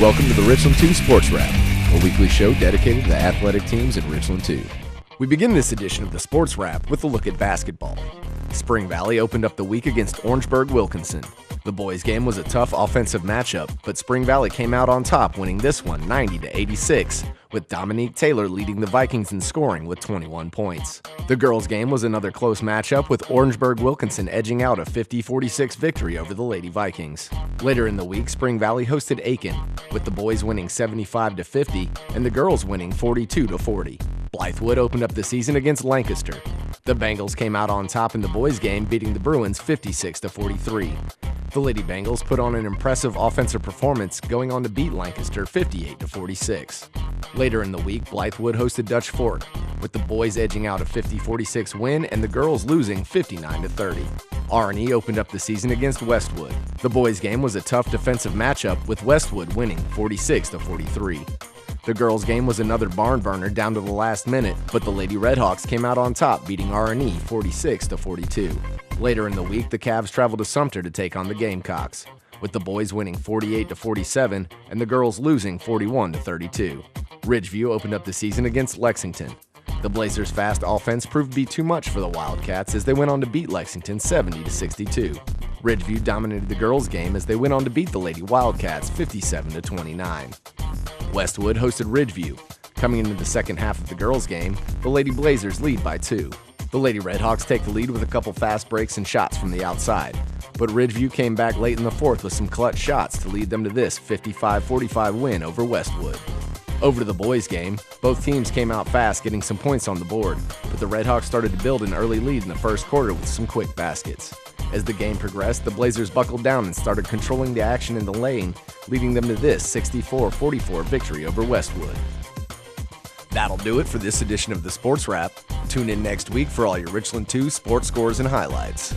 Welcome to the Richland 2 Sports Wrap, a weekly show dedicated to the athletic teams in Richland 2. We begin this edition of the Sports Wrap with a look at basketball. Spring Valley opened up the week against Orangeburg-Wilkinson. The boys' game was a tough offensive matchup, but Spring Valley came out on top, winning this one 90-86, with Dominique Taylor leading the Vikings in scoring with 21 points. The girls' game was another close matchup, with Orangeburg-Wilkinson edging out a 50-46 victory over the Lady Vikings. Later in the week, Spring Valley hosted Aiken, with the boys winning 75-50 and the girls winning 42-40. Blythewood opened up the season against Lancaster. The Bengals came out on top in the boys' game, beating the Bruins 56-43. The Lady Bengals put on an impressive offensive performance, going on to beat Lancaster 58-46. Later in the week, Blythewood hosted Dutch Fork, with the boys edging out a 50-46 win and the girls losing 59-30. R&E opened up the season against Westwood. The boys' game was a tough defensive matchup, with Westwood winning 46-43. The girls' game was another barn burner down to the last minute, but the Lady Redhawks came out on top, beating R&E 46-42. Later in the week, the Cavs traveled to Sumter to take on the Gamecocks, with the boys winning 48-47 and the girls losing 41-32. Ridgeview opened up the season against Lexington. The Blazers' fast offense proved to be too much for the Wildcats as they went on to beat Lexington 70-62. Ridgeview dominated the girls' game as they went on to beat the Lady Wildcats 57-29. Westwood hosted Ridgeview. Coming into the second half of the girls' game, the Lady Blazers lead by 2. The Lady Redhawks take the lead with a couple fast breaks and shots from the outside, but Ridgeview came back late in the fourth with some clutch shots to lead them to this 55-45 win over Westwood. Over to the boys' game, both teams came out fast, getting some points on the board, but the Redhawks started to build an early lead in the first quarter with some quick baskets. As the game progressed, the Blazers buckled down and started controlling the action in the lane, leading them to this 64-44 victory over Westwood. That'll do it for this edition of the Sports Wrap. Tune in next week for all your Richland 2 sports scores and highlights.